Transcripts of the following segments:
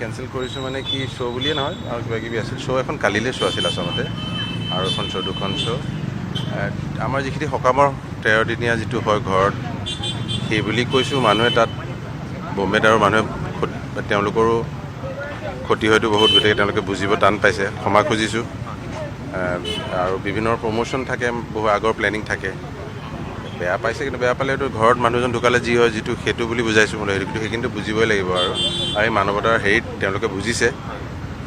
cancel কৰিছোঁ মানে কি শ্ব' বুলিয়ে নহয় আৰু কিবা কিবি আছিল শ্ব' এখন কালিলৈ শ্ব' আছিল আচলতে আৰু এখন শ্ব' দুখন শ্ব' আমাৰ যিখিনি সকামৰ 13 দিনীয়া যিটো হয় ঘৰত সেই বুলি কৈছোঁ মানুহে তাত বম্বেত আৰু মানুহে তেওঁলোকৰো ক্ষতি হয়তো বহুত গতিকে তেওঁলোকে বুজিব টান পাইছে ক্ষমা খুজিছোঁ আৰু বিভিন্ন প্ৰমোশ্যন থাকে বহু আগৰ প্লেনিং থাকে বেয়া পাইছে কিন্তু বেয়া পালেতো ঘৰত মানুহজন ঢুকালে যি হয় যিটো সেইটো বুলি বুজাইছোঁ মানে সেইটো সেইখিনিতো বুজিবই লাগিব আৰু এই মানৱতাৰ হেৰিত তেওঁলোকে বুজিছে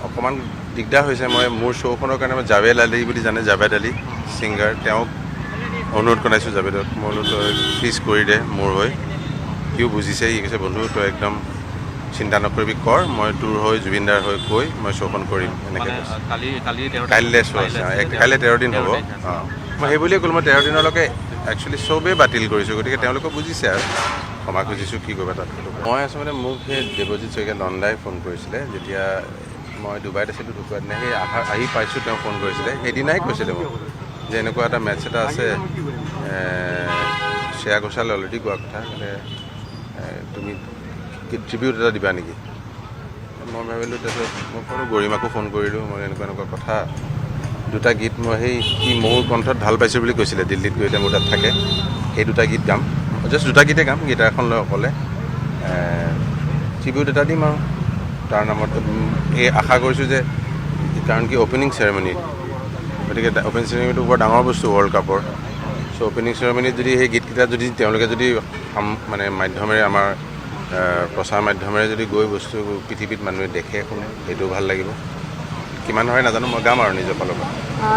অকণমান দিগদাৰ হৈছে মই মোৰ শ্ব'খনৰ কাৰণে মই জাভেদ আলি বুলি জানে জাভেদ আলি ছিংগাৰ তেওঁক অনুৰোধ কৰাইছোঁ জাভেদক মই বোলো তই প্লিজ কৰি দে মোৰ হৈ সিও বুজিছে সি কৈছে বন্ধু তই একদম চিন্তা নকৰিবি কৰ মই তোৰ হৈ জুবিনদাৰ হৈ কৈ মই শ্ব'খন কৰিম এনেকৈ কাইলৈ শ্ব' আছে কাইলৈ 13 দিন হ'ব অঁ মই সেই বুলিয়ে ক'লোঁ মই 13 দিনলৈকে একচুৱেলি চবেই বাতিল কৰিছোঁ গতিকে তেওঁলোকে বুজিছে আৰু ক্ষমা খুজিছোঁ কি কৰিবা তাত মই আচলতে মোক সেই দেৱজিৎ শইকীয়া নন্দাই ফোন কৰিছিলে যেতিয়া মই ডুবাইত আছিলোঁ ঢুকুৱা দিনা সেই আহি পাইছোঁ তেওঁ ফোন কৰিছিলে সেইদিনাই কৈছিলে মোক যে এনেকুৱা এটা মেটচ এটা আছে শ্ৰেয়া ঘোষালে অলৰেডি কোৱা কথা মানে তুমি ট্ৰিবিউট এটা দিবা নেকি মই ভাবিলোঁ তাৰপিছত মই ক'লোঁ গৰিমাকো ফোন কৰিলোঁ মই এনেকুৱা কথা দুটা গীত মই সেই কি মোৰ কণ্ঠত ভাল পাইছোঁ বুলি কৈছিলে দিল্লীত গৈ এতিয়া মোৰ তাত থাকে সেই দুটা গীত গাম জাষ্ট দুটা গীতে গাম গীটাৰখন লৈ অকলে ট্ৰিবিউট এটা দিম আৰু তাৰ নামত এই আশা কৰিছোঁ যে কাৰণ কি অ'পেনিং চেৰেমনি গতিকে অ'পেনিং চেৰেমনিটো বৰ ডাঙৰ বস্তু ৱৰ্ল্ড কাপৰ চ' অ'পেনিং চেৰেমনিত যদি সেই গীতকেইটা যদি তেওঁলোকে যদি মানে মাধ্যমেৰে আমাৰ প্ৰচাৰ মাধ্যমেৰে যদি গৈ বস্তু পৃথিৱীত মানুহে দেখে শুনে সেইটোও ভাল লাগিব কিমান হয় নাজানো মই গাম আৰু নিজৰ ফালৰ পৰা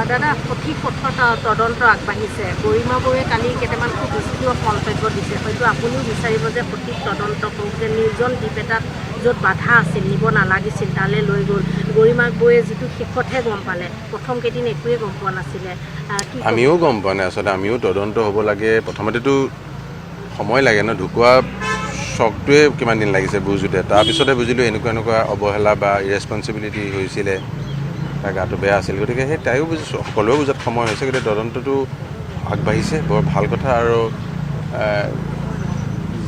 দাদা সঠিক পথত তদন্ত আগবাঢ়িছে গৰিমা বৌয়ে কালি কেইটামান খুব বিস্তৃত মন্তব্য দিছে হয়তো আপুনিও বিচাৰিব যে সঠিক তদন্ত কৰক যে নিৰ্জন দ্বীপ এটাত য'ত বাধা আছিল নিব নালাগিছিল তালৈ লৈ গ'ল গৰিমা বৌয়ে যিটো শেষতহে গম পালে প্ৰথম কেইদিন একোৱে গম পোৱা নাছিলে আমিও গম পোৱা নাই আচলতে আমিও তদন্ত হ'ব লাগে প্ৰথমতেতো সময় লাগে ন ঢুকুৱা চকটোৱে কিমান দিন লাগিছে বুজোতে তাৰপিছতে বুজিলোঁ এনেকুৱা অৱহেলা বা ইৰেছপনচিবিলিটি হৈছিলে তাৰ গাটো বেয়া আছিল গতিকে সেই তাইও বুজিছোঁ সকলোৱে বুজাত সময় হৈছে গতিকে তদন্তটো আগবাঢ়িছে বৰ ভাল কথা আৰু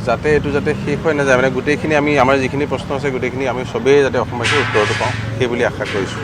যাতে এইটো যাতে শেষ হৈ নাযায় মানে গোটেইখিনি আমি আমাৰ যিখিনি প্ৰশ্ন আছে গোটেইখিনি আমি চবেই যাতে অসমবাসীৰ উত্তৰটো পাওঁ সেই বুলি আশা কৰিছোঁ